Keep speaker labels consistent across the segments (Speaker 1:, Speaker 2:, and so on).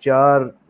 Speaker 1: 4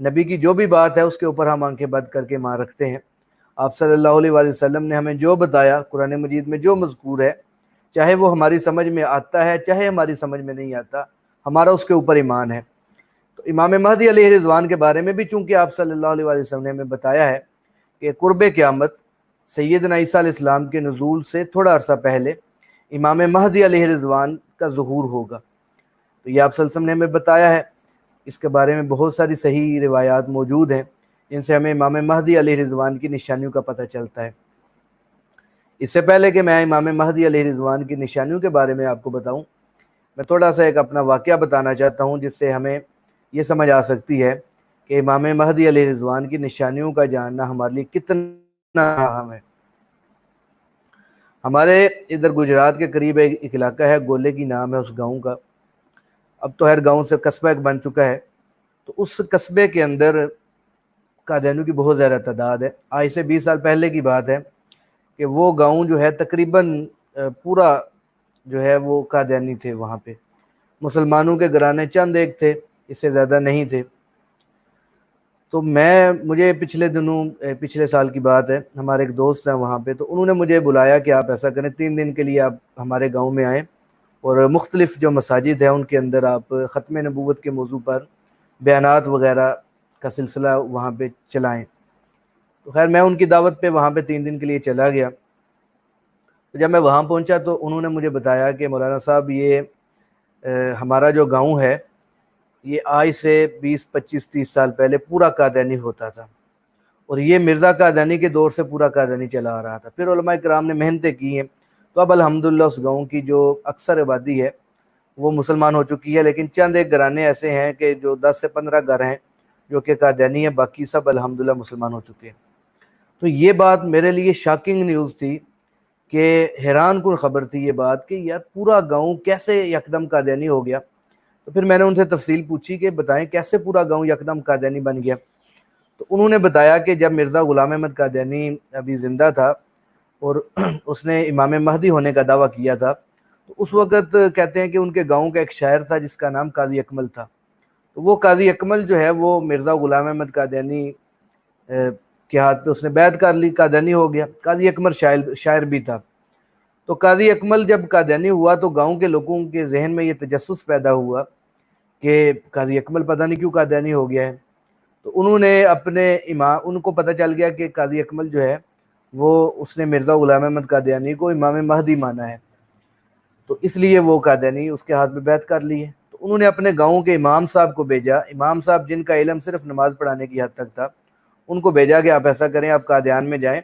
Speaker 1: نبی کی جو بھی بات ہے اس کے اوپر ہم آنکھیں بند کر کے ایمان رکھتے ہیں۔ آپ صلی اللہ علیہ وآلہ وسلم نے ہمیں جو بتایا قرآن مجید میں جو مذکور ہے، چاہے وہ ہماری سمجھ میں آتا ہے چاہے ہماری سمجھ میں نہیں آتا، ہمارا اس کے اوپر ایمان ہے۔ تو امام مہدی علیہ رضوان کے بارے میں بھی چونکہ آپ صلی اللہ علیہ وآلہ وسلم نے ہمیں بتایا ہے کہ قرب قیامت سیدنا عیسیٰ علیہ السلام کے نزول سے تھوڑا عرصہ پہلے امام مہدی علیہ رضوان کا ظہور ہوگا، تو یہ آپ صلی اللہ علیہ وسلم نے ہمیں بتایا ہے۔ اس کے بارے میں بہت ساری صحیح روایات موجود ہیں جن سے ہمیں امام مہدی علیہ رضوان کی نشانیوں کا پتہ چلتا ہے۔ اس سے پہلے کہ میں امام مہدی علیہ رضوان کی نشانیوں کے بارے میں آپ کو بتاؤں، میں تھوڑا سا ایک اپنا واقعہ بتانا چاہتا ہوں جس سے ہمیں یہ سمجھ آ سکتی ہے کہ امام مہدی علیہ رضوان کی نشانیوں کا جاننا ہمارے لیے کتنا اہم ہے۔ ہمارے ادھر گجرات کے قریب ایک علاقہ ہے، گولے کی نام ہے اس گاؤں کا، اب تو ہر گاؤں سے قصبہ ایک بن چکا ہے۔ تو اس قصبے کے اندر قادیانیوں کی بہت زیادہ تعداد ہے۔ آج سے 20 سال پہلے کی بات ہے کہ وہ گاؤں جو ہے تقریباً پورا جو ہے وہ قادیانی تھے وہاں پہ۔ مسلمانوں کے گھرانے چند ایک تھے، اس سے زیادہ نہیں تھے۔ تو مجھے پچھلے سال کی بات ہے، ہمارے ایک دوست ہیں وہاں پہ، تو انہوں نے مجھے بلایا کہ آپ ایسا کریں 3 دن کے لیے آپ ہمارے گاؤں میں آئیں اور مختلف جو مساجد ہیں ان کے اندر آپ ختم نبوت کے موضوع پر بیانات وغیرہ کا سلسلہ وہاں پہ چلائیں۔ تو خیر میں ان کی دعوت پہ وہاں پہ 3 دن کے لیے چلا گیا۔ تو جب میں وہاں پہنچا تو انہوں نے مجھے بتایا کہ مولانا صاحب یہ ہمارا جو گاؤں ہے یہ آج سے 20 25 30 سال پہلے پورا قادیانی ہوتا تھا، اور یہ مرزا قادیانی کے دور سے پورا قادیانی چلا آ رہا تھا۔ پھر علماء کرام نے محنتیں کی ہیں تو اب الحمدللہ اس گاؤں کی جو اکثر آبادی ہے وہ مسلمان ہو چکی ہے، لیکن چند ایک گھرانے ایسے ہیں کہ جو 10 سے 15 گھر ہیں جو کہ قادیانی ہیں، باقی سب الحمدللہ مسلمان ہو چکے ہیں۔ تو یہ بات میرے لیے شاکنگ نیوز تھی، کہ حیران کن خبر تھی یہ بات کہ یار پورا گاؤں کیسے یکدم قادیانی ہو گیا۔ تو پھر میں نے ان سے تفصیل پوچھی کہ بتائیں کیسے پورا گاؤں یکدم قادیانی بن گیا۔ تو انہوں نے بتایا کہ جب مرزا غلام احمد قادیانی ابھی زندہ تھا اور اس نے امام مہدی ہونے کا دعویٰ کیا تھا، تو اس وقت کہتے ہیں کہ ان کے گاؤں کا ایک شاعر تھا جس کا نام قاضی اکمل تھا۔ تو وہ قاضی اکمل جو ہے وہ مرزا غلام احمد قادیانی کے ہاتھ پہ اس نے بیعت کر لی، قادیانی ہو گیا۔ قاضی اکمل شاعر بھی تھا۔ تو قاضی اکمل جب قادیانی ہوا تو گاؤں کے لوگوں کے ذہن میں یہ تجسس پیدا ہوا کہ قاضی اکمل پتہ نہیں کیوں قادیانی ہو گیا ہے۔ تو انہوں نے اپنے امام، ان کو پتہ چل گیا کہ قاضی اکمل جو ہے وہ اس نے مرزا غلام احمد قادیانی کو امام مہدی مانا ہے، تو اس لیے وہ قادیانی اس کے ہاتھ میں بیعت کر لی ہے۔ تو انہوں نے اپنے گاؤں کے امام صاحب کو بھیجا، امام صاحب جن کا علم صرف نماز پڑھانے کی حد تک تھا، ان کو بھیجا کہ آپ ایسا کریں، آپ قادیان میں جائیں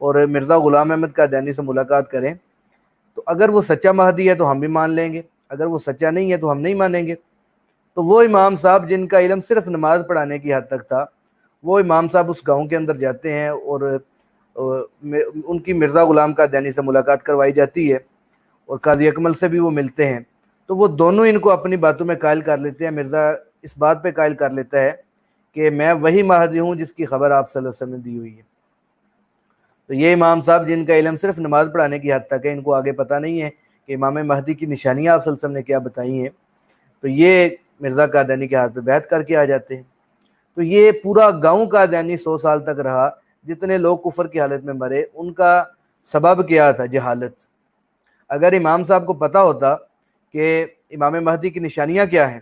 Speaker 1: اور مرزا غلام احمد قادیانی سے ملاقات کریں، تو اگر وہ سچا مہدی ہے تو ہم بھی مان لیں گے، اگر وہ سچا نہیں ہے تو ہم نہیں مانیں گے۔ تو وہ امام صاحب جن کا علم صرف نماز پڑھانے کی حد تک تھا، وہ امام صاحب اس گاؤں کے اندر جاتے ہیں اور ان کی مرزا غلام قادیانی سے ملاقات کروائی جاتی ہے اور قاضی اکمل سے بھی وہ ملتے ہیں۔ تو وہ دونوں ان کو اپنی باتوں میں قائل کر لیتے ہیں۔ مرزا اس بات پہ قائل کر لیتا ہے کہ میں وہی مہدی ہوں جس کی خبر آپ صلی اللہ علیہ وسلم نے دی ہوئی ہے۔ تو یہ امام صاحب جن کا علم صرف نماز پڑھانے کی حد تک ہے، ان کو آگے پتہ نہیں ہے کہ امام مہدی کی نشانیاں آپ صلی اللہ علیہ وسلم نے کیا بتائی ہیں، تو یہ مرزا قادیانی کے ہاتھ پہ بیعت کر کے آ جاتے ہیں۔ تو یہ پورا گاؤں قادیانی 100 سال تک رہا۔ جتنے لوگ کفر کی حالت میں مرے ان کا سبب کیا تھا؟ جہالت۔ اگر امام صاحب کو پتہ ہوتا کہ امام مہدی کی نشانیاں کیا ہیں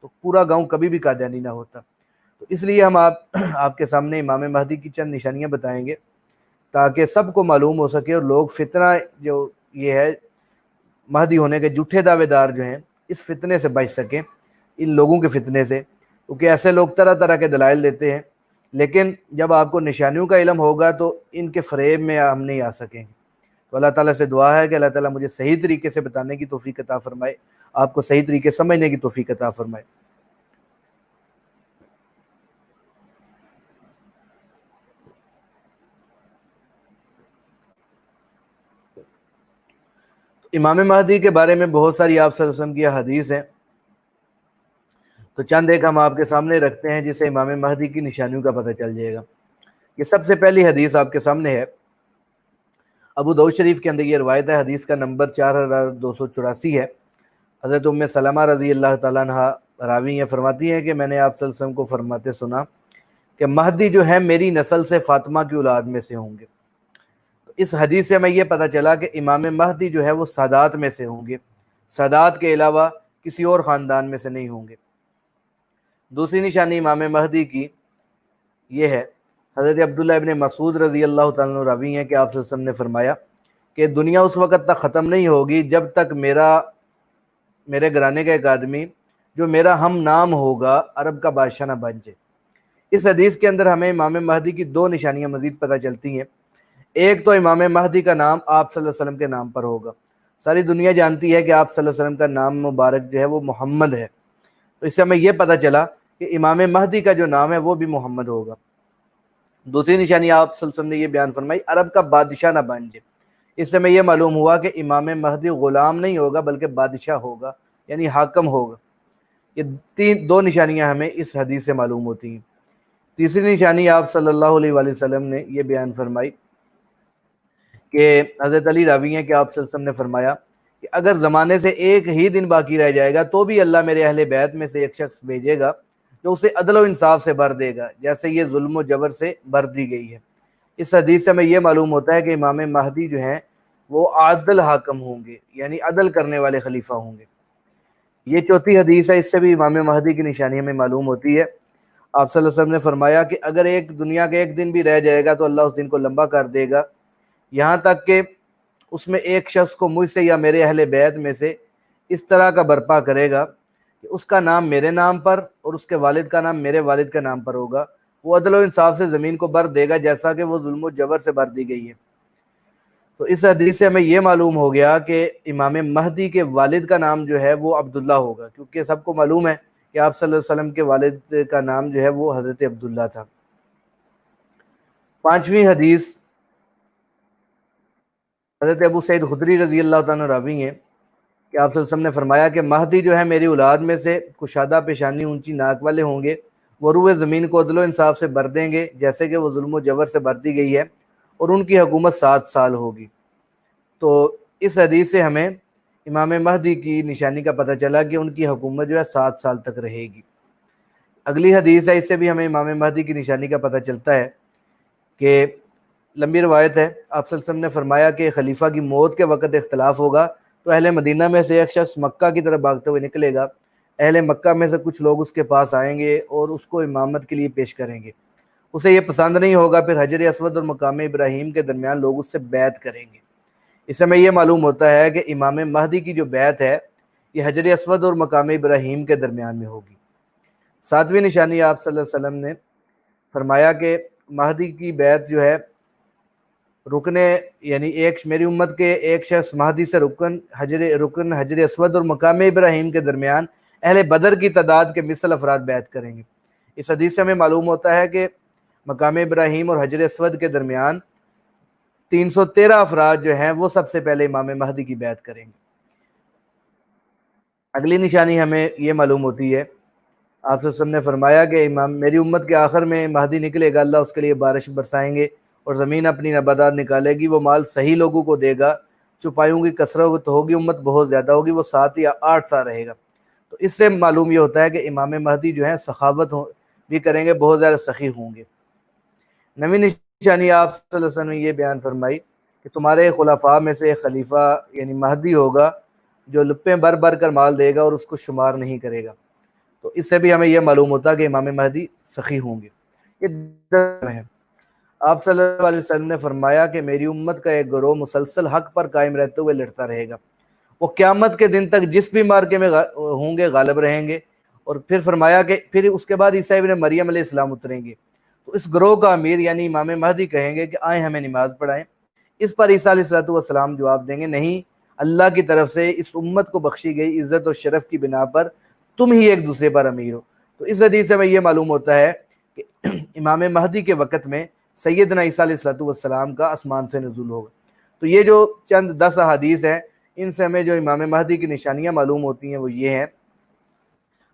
Speaker 1: تو پورا گاؤں کبھی بھی قادیانی نہ ہوتا۔ تو اس لیے ہم آپ کے سامنے امام مہدی کی چند نشانیاں بتائیں گے تاکہ سب کو معلوم ہو سکے اور لوگ فتنہ جو یہ ہے مہدی ہونے کے جھوٹے دعوے دار جو ہیں اس فتنے سے بچ سکیں، ان لوگوں کے فتنے سے، کیونکہ ایسے لوگ طرح طرح کے دلائل دیتے ہیں، لیکن جب آپ کو نشانیوں کا علم ہوگا تو ان کے فریب میں ہم نہیں آ سکیں گے۔ تو اللہ تعالیٰ سے دعا ہے کہ اللہ تعالیٰ مجھے صحیح طریقے سے بتانے کی توفیق عطا فرمائے، آپ کو صحیح طریقے سمجھنے کی توفیق عطا فرمائے۔ امام مہدی کے بارے میں بہت ساری آپ صلی اللہ علیہ وسلم کی حدیث ہیں، تو چند ایک ہم آپ کے سامنے رکھتے ہیں جس سے امام مہدی کی نشانیوں کا پتہ چل جائے گا۔ یہ سب سے پہلی حدیث آپ کے سامنے ہے، ابو داؤد شریف کے اندر یہ روایت ہے، حدیث کا نمبر 4284 ہے۔ حضرت ام سلمہ رضی اللہ تعالیٰ عنہ راوی ہیں، فرماتی ہیں کہ میں نے آپ صلی اللہ علیہ وسلم کو فرماتے سنا کہ مہدی جو ہے میری نسل سے فاطمہ کی اولاد میں سے ہوں گے۔ تو اس حدیث سے ہمیں یہ پتہ چلا کہ امام مہدی جو ہے وہ سادات میں سے ہوں گے، سادات کے علاوہ کسی اور خاندان میں سے نہیں ہوں گے۔ دوسری نشانی امام مہدی کی یہ ہے، حضرت عبداللہ ابن مسعود رضی اللہ تعالیٰ عنہ راوی ہیں کہ آپ صلی اللہ علیہ وسلم نے فرمایا کہ دنیا اس وقت تک ختم نہیں ہوگی جب تک میرے گھرانے کا ایک آدمی جو میرا ہم نام ہوگا عرب کا بادشاہ نہ بن جائے۔ اس حدیث کے اندر ہمیں امام مہدی کی دو نشانیاں مزید پتہ چلتی ہیں۔ ایک تو امام مہدی کا نام آپ صلی اللہ علیہ وسلم کے نام پر ہوگا، ساری دنیا جانتی ہے کہ آپ صلی اللہ علیہ وسلم کا نام مبارک جو ہے وہ محمد ہے، تو اس سے ہمیں یہ پتہ چلا کہ امام مہدی کا جو نام ہے وہ بھی محمد ہوگا۔ دوسری نشانی آپ صلی اللہ علیہ وسلم نے یہ بیان فرمائی، عرب کا بادشاہ نہ بن جائے۔ اس سے ہمیں یہ معلوم ہوا کہ امام مہدی غلام نہیں ہوگا بلکہ بادشاہ ہوگا، یعنی حاکم ہوگا۔ یہ دو نشانیاں ہمیں اس حدیث سے معلوم ہوتی ہیں۔ تیسری نشانی آپ صلی اللہ علیہ وآلہ وسلم نے یہ بیان فرمائی کہ حضرت علی راوی ہیں کہ آپ صلی اللہ علیہ وسلم نے فرمایا کہ اگر زمانے سے ایک ہی دن باقی رہ جائے گا تو بھی اللہ میرے اہل بیت میں سے ایک شخص بھیجے گا جو اسے عدل و انصاف سے بھر دے گا جیسے یہ ظلم و جبر سے بھر دی گئی ہے۔ اس حدیث سے ہمیں یہ معلوم ہوتا ہے کہ امام مہدی جو ہیں وہ عادل حاکم ہوں گے، یعنی عدل کرنے والے خلیفہ ہوں گے۔ یہ چوتھی حدیث ہے، اس سے بھی امام مہدی کی نشانی ہمیں معلوم ہوتی ہے۔ آپ صلی اللہ علیہ وسلم نے فرمایا کہ اگر دنیا کا ایک دن بھی رہ جائے گا تو اللہ اس دن کو لمبا کر دے گا، یہاں تک کہ اس میں ایک شخص کو مجھ سے یا میرے اہل بیت میں سے اس طرح کا برپا کرے گا کہ اس کا نام میرے نام پر اور اس کے والد کا نام میرے والد کے نام پر ہوگا، وہ عدل و انصاف سے زمین کو بھر دے گا جیسا کہ وہ ظلم و جبر سے بھر دی گئی ہے۔ تو اس حدیث سے ہمیں یہ معلوم ہو گیا کہ امام مہدی کے والد کا نام جو ہے وہ عبداللہ ہوگا، کیونکہ سب کو معلوم ہے کہ آپ صلی اللہ علیہ وسلم کے والد کا نام جو ہے وہ حضرت عبداللہ تھا۔ پانچویں حدیث حضرت ابو سعید خدری رضی اللہ تعالیٰ راوی ہیں کہ آپ صلی اللہ علیہ وسلم نے فرمایا کہ مہدی جو ہے میری اولاد میں سے کشادہ پیشانی اونچی ناک والے ہوں گے، وہ روئے زمین کو عدل و انصاف سے بھر دیں گے جیسے کہ وہ ظلم و جبر سے بھر دی گئی ہے، اور ان کی حکومت 7 سال ہوگی۔ تو اس حدیث سے ہمیں امام مہدی کی نشانی کا پتہ چلا کہ ان کی حکومت جو ہے 7 سال تک رہے گی۔ اگلی حدیث ہے، اس سے بھی ہمیں امام مہدی کی نشانی کا پتہ چلتا ہے کہ لمبی روایت ہے، آپ صلی اللہ علیہ وسلم نے فرمایا کہ خلیفہ کی موت کے وقت اختلاف ہوگا تو اہل مدینہ میں سے ایک شخص مکہ کی طرف بھاگتے ہوئے نکلے گا، اہل مکہ میں سے کچھ لوگ اس کے پاس آئیں گے اور اس کو امامت کے لیے پیش کریں گے، اسے یہ پسند نہیں ہوگا، پھر حجر اسود اور مقام ابراہیم کے درمیان لوگ اس سے بیعت کریں گے۔ اس سے ہمیں یہ معلوم ہوتا ہے کہ امام مہدی کی جو بیعت ہے یہ حجر اسود اور مقام ابراہیم کے درمیان میں ہوگی۔ ساتویں نشانی آپ صلی اللہ علیہ وسلم نے فرمایا کہ مہدی کی بیعت جو ہے یعنی میری امت کے ایک شخص مہدی سے رکن حجر اسود اور مقام ابراہیم کے درمیان اہل بدر کی تعداد کے مثل افراد بیعت کریں گے۔ اس حدیث سے ہمیں معلوم ہوتا ہے کہ مقام ابراہیم اور حجر اسود کے درمیان 313 افراد جو ہیں وہ سب سے پہلے امام مہدی کی بیعت کریں گے۔ اگلی نشانی ہمیں یہ معلوم ہوتی ہے، آپ صلی اللہ علیہ وسلم نے فرمایا کہ میری امت کے آخر میں مہدی نکلے گا، اللہ اس کے لیے بارش برسائیں گے اور زمین اپنی نباتات نکالے گی، وہ مال صحیح لوگوں کو دے گا، چپائیوں کی کثرت ہوگی، امت بہت زیادہ ہوگی، وہ 7 یا 8 سال رہے گا۔ تو اس سے معلوم یہ ہوتا ہے کہ امام مہدی جو ہیں سخاوت بھی کریں گے، بہت زیادہ سخی ہوں گے۔ نویں نشانی آپ صلی اللہ علیہ وسلم نے یہ بیان فرمائی کہ تمہارے خلفاء میں سے ایک خلیفہ یعنی مہدی ہوگا جو لپیں بھر بھر کر مال دے گا اور اس کو شمار نہیں کرے گا۔ تو اس سے بھی ہمیں یہ معلوم ہوتا ہے کہ امام مہدی سخی ہوں گے۔ یہ ہے، آپ صلی اللہ علیہ وسلم نے فرمایا کہ میری امت کا ایک گروہ مسلسل حق پر قائم رہتے ہوئے لڑتا رہے گا، وہ قیامت کے دن تک جس بھی مارکے میں ہوں گے غالب رہیں گے، اور پھر فرمایا کہ پھر اس کے بعد عیسیٰ ابن مریم علیہ السلام اتریں گے، تو اس گروہ کا امیر یعنی امام مہدی کہیں گے کہ آئیں ہمیں نماز پڑھائیں۔ اس پر عیسیٰ علیہ السلام جواب دیں گے، نہیں، اللہ کی طرف سے اس امت کو بخشی گئی عزت اور شرف کی بنا پر تم ہی ایک دوسرے پر امیر ہو۔ تو اس حدیث سے ہمیں یہ معلوم ہوتا ہے کہ امام مہدی کے وقت میں سیدنا عیسیٰ علیہ السلام کا آسمان سے نزول ہوگا۔ تو یہ جو چند 10 احادیث ہیں، ان سے ہمیں جو امام مہدی کی نشانیاں معلوم ہوتی ہیں وہ یہ ہیں۔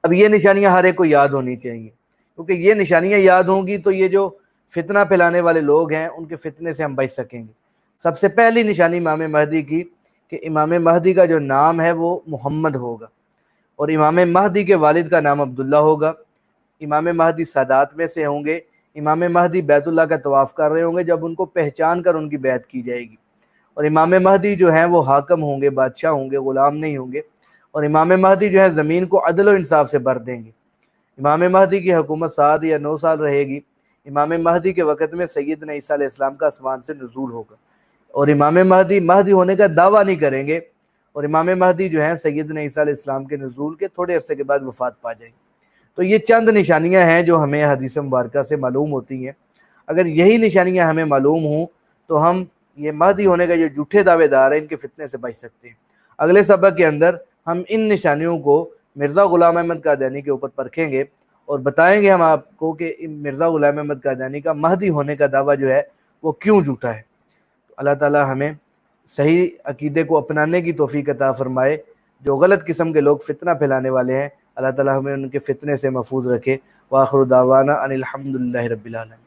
Speaker 1: اب یہ نشانیاں ہر ایک کو یاد ہونی چاہیے، کیونکہ یہ نشانیاں یاد ہوں گی تو یہ جو فتنہ پھیلانے والے لوگ ہیں ان کے فتنے سے ہم بچ سکیں گے۔ سب سے پہلی نشانی امام مہدی کی کہ امام مہدی کا جو نام ہے وہ محمد ہوگا، اور امام مہدی کے والد کا نام عبداللہ ہوگا۔ امام مہدی سادات میں سے ہوں گے، امام مہدی بیت اللہ کا طواف کر رہے ہوں گے جب ان کو پہچان کر ان کی بیعت کی جائے گی، اور امام مہدی جو ہیں وہ حاکم ہوں گے، بادشاہ ہوں گے، غلام نہیں ہوں گے، اور امام مہدی جو ہے زمین کو عدل و انصاف سے بھر دیں گے۔ امام مہدی کی حکومت 7 یا 9 سال رہے گی۔ امام مہدی کے وقت میں سیدنا عیسیٰ علیہ السلام کا آسمان سے نزول ہوگا، اور امام مہدی ہونے کا دعویٰ نہیں کریں گے، اور امام مہدی جو ہیں سیدنا عیسیٰ علیہ السلام کے نزول کے تھوڑے عرصے کے بعد وفات پا جائیں گے۔ تو یہ چند نشانیاں ہیں جو ہمیں حدیث مبارکہ سے معلوم ہوتی ہیں۔ اگر یہی نشانیاں ہمیں معلوم ہوں تو ہم یہ مہدی ہونے کا جو جھوٹے دعوے دار ہیں ان کے فتنے سے بچ سکتے ہیں۔ اگلے سبق کے اندر ہم ان نشانیوں کو مرزا غلام احمد قادیانی کے اوپر پرکھیں گے اور بتائیں گے ہم آپ کو کہ مرزا غلام احمد قادیانی کا مہدی ہونے کا دعویٰ جو ہے وہ کیوں جھوٹا ہے۔ اللہ تعالی ہمیں صحیح عقیدے کو اپنانے کی توفیق عطا فرمائے۔ جو غلط قسم کے لوگ فتنہ پھیلانے والے ہیں، اللہ تعالی ہمیں ان کے فتنے سے محفوظ رکھے۔ وآخر دعوانا ان الحمد للہ رب العالمین۔